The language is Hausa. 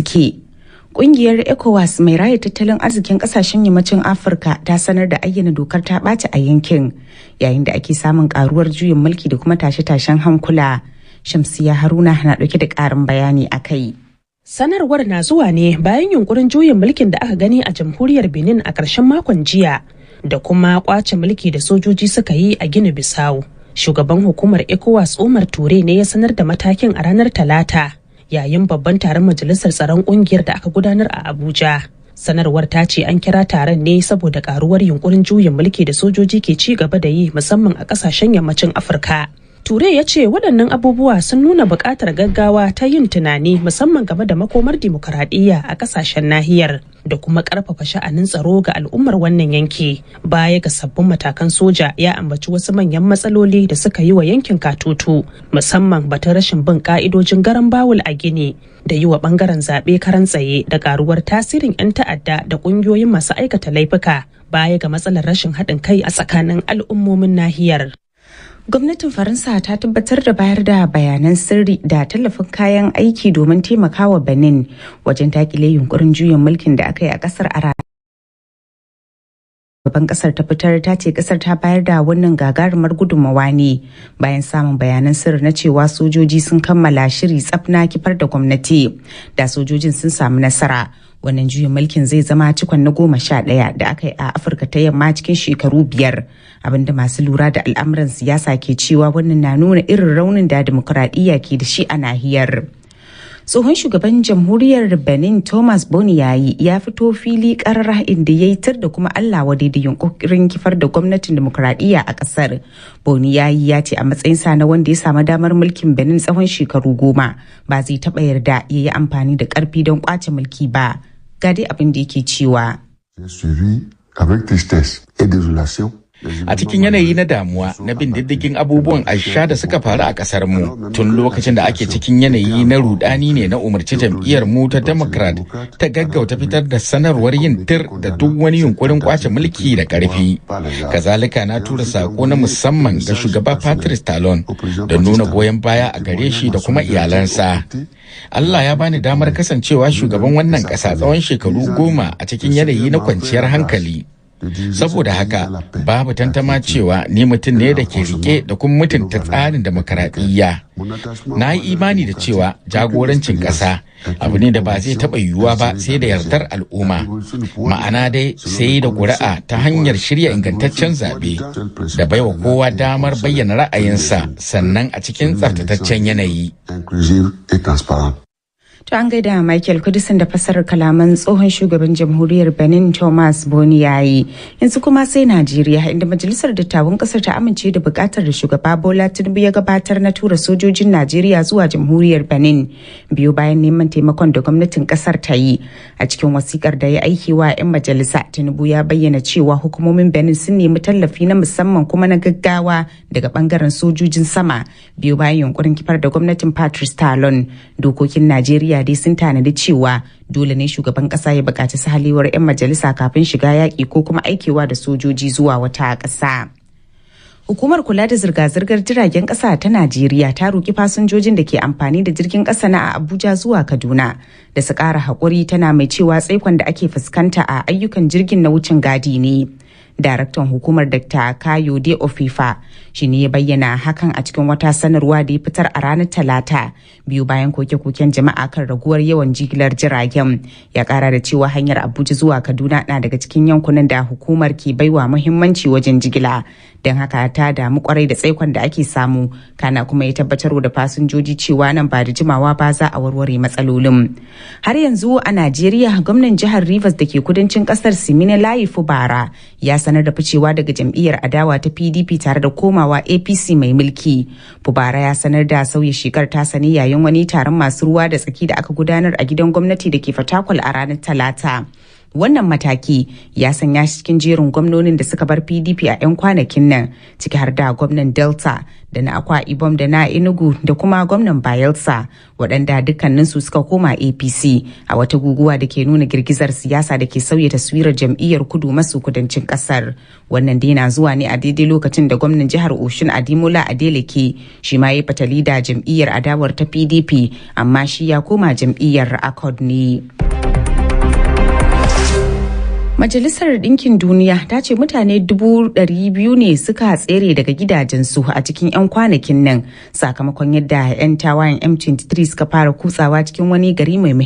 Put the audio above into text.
suke. Ƙungiyar ECOWAS mai raya tattalin arzikin ƙasashen yammacin Afirka ta sanar da ayyana dokar ta ɓaci a yankin yayin da ake samun ƙaruwar juyin mulki da kuma tashe-tashen hankula. Shamsiya Haruna na ɗauke da ƙarin bayani a kai. Sanarwar na zuwa ne bayan yunkurin juyin mulkin da aka gani a jamhuriyar Benin a ƙarshen makon jiya da kuma ƙwace mulki da sojoji suka yi a Gini Bisau. Shugaban hukumar ECOWAS Umar Ture ne ya sanar da matakin a ranar Talata yayin babban taron majalisar tsaron kungiyar da aka gudanar a Abuja. Sanarwar ta ce an kira taron ne saboda karuwar yunkurin juyin mulki da sojoji ke ci gaba da yi musamman a kasashen yammacin Afirka. Ture ya ce waɗannan abubuwa sun nuna buƙatar gaggawa ta yin tunani musamman game da makomar dimokuraɗiyya a ƙasashen nahiyar da kuma ƙarfafa sha'anin tsaro ga al'ummar wannan yanki. Baya ga sabbin matakan soja ya ambaci wasu manyan matsaloli da suka yi wa yankin katutu musamman batun rashin bin ƙa'idojin garan bawul a Gini da yi wa ɓangaren zaɓe karan tsaye da ƙaruwar tasirin 'yan ta'adda da ƙungiyoyin masu aikata laifuka baya ga matsalar rashin haɗin kai a tsakanin al'ummomin nahiyar. Gwamnatin Faransa ta tabbatar da bayar da bayanan sirri da tallafin kayan aiki domin taimakawa Benin wajen dakile yunkurin juyin mulkin da aka yi a kasar a ranar. Gaban kasar ta fitar ta ce kasar ta bayar da wannan gagarumar gudunmawa ne bayan samun bayanan sirri na cewa sojoji sun kammala shiri tsaf na kifar da gwamnati da sojojin sun samu nasara. Wannan juyin mulkin zai zama cikon na 11 da aka yi a Afirka ta yamma cikin shekaru 5, abinda masu lura da al'amuran siyasa ke cewa wannan na nuna irin raunin da dimokuraɗiyya ke da shi a nahiyar. Tsohon shugaban jamhuriyar Benin Thomas Boni ya fito fili karara inda ya yi tar da kuma Allah wadai da yunkurin kifar da gwamnatin dimokuraɗiyya a ƙasar. Boni ya ce a matsayinsa na wanda ya samu damar mulkin Benin tsawon shekaru 10 ba zai taɓa yarda ya yi amfani da ƙarfi don ƙwace mulki ba. Ga dai abin da yake cewa. A cikin yanayi na damuwa na bin diddigin abubuwan aisha da suka faru a kasar mu tun lokacin da ake cikin yanayi na rudani ne na umarci jam'iyyar mu ta Democrat ta gaggauta fitar da sanarwar yin tir da duk wani yunkurin kwace mulki da karfi. Kazalika na tura sako na musamman ga shugaba Patrice Talon da nuna goyon baya a gare shi da kuma iyalansa. Allah ya bani damar kasancewa shugaban wannan ƙasa tsawon shekaru 10 a cikin yanayi na kwanciyar hankali. Saboda haka babu tantama cewa ni mutum ne da ke rike da kuma mutunta tsarin demokaradiyya. Na yi imani da cewa jagorancin ƙasa abu ne da ba zai taɓa yiwuwa ba sai da yardar al'umma. Ma'ana dai sai da ƙuri'a ta hanyar shirya ingantaccen zaɓe da baiwa kowa damar bayyana ra'ayinsa sannan a cikin tsaftataccen yanayi. To an gaida Michael Kudisin da fassarar kalaman tsohon shugaban jamhuriyar Benin Thomas Boni yanzu kuma sai Najeriya inda majalisar dattawan kasar ta amince da bukatar da shugaba Bola Tinubu ya gabatar na tura sojojin Najeriya zuwa jamhuriyar Benin biyo bayan neman taimakon da gwamnatin kasar ta yi. A cikin wasikar da ya aiki wa 'yan majalisa, Tinubu ya bayyana cewa hukumomin Benin sun nemi tallafi na musamman kuma na gaggawa daga bangaren sojojin sama biyo bayan yunkurin kifar da gwamnatin Patrice Talon. Dokokin Najeriya dai sun tanadi cewa dole ne shugaban kasa ya bukaci sahalewar 'yan majalisa kafin shiga yaƙi ko kuma aikewa da sojoji zuwa wata ƙasa. Hukumar kula da zirga-zirgar jiragen ƙasa ta Najeriya ta roƙi fasinjojin da ke amfani da jirgin ƙasa na Abuja zuwa Kaduna da su ƙara haƙuri, tana mai cewa tsaikon da ake fuskanta a ayyukan jirgin na wucin gadi ne. Daraktan hukumar Dr. Kayode Ofifa shi ne ya bayyana hakan a cikin wata sanarwa da ya fitar a ranar Talata biyu bayan koke-koken jama'a kan raguwar yawan jigilar jiragen. Ya kara da cewa hanyar Abuja zuwa Kaduna na daga cikin yankunan da hukumar ke baiwa muhimmanci wajen jigila. Don haka ta damu kwarai da tsaikon da ake samu, kana kuma ya tabbatar da fasinjoji cewa nan ba da jimawa ba za a warware matsalolin. Har yanzu a Najeriya, gwamnan jihar Rivers da ke kudancin kasar Siminalayi Fubara ya sanar da ficewa daga jam'iyyar adawa ta PDP tare da komawa APC mai mulki. Fubara ya sanar da sauya shekar ta sani yayin wani taron masu ruwa da tsaki da aka gudanar a gidan gwamnati da ke Fatakwal a ranar Talata. Wannan mataki ya sanya shi cikin jerin gwamnonin da suka bar PDP a 'yan kwanakin nan, ciki har da gwamnan Delta da na Akwa Ibom da na Enugu da kuma gwamnan Bayelsa, waɗanda dukkaninsu suka koma APC a wata guguwa da ke nuna girgizar siyasa da ke sauya taswirar jam'iyyar kudu maso kudancin ƙasar. Wannan dai na zuwa ne a daidai lokacin da gwamnan jihar Oshun Ademola Adeleke shi ma ya fatali da jam'iyyar adawar ta PDP, amma shi ya koma jam'iyyar Accord ne. Majalisar Ɗinkin Duniya ta ce mutane 200,000 ne suka tsere daga gidajensu a cikin 'yan kwanakin nan sakamakon yadda 'yan tawayen M23 suka fara kutsawa cikin wani gari mai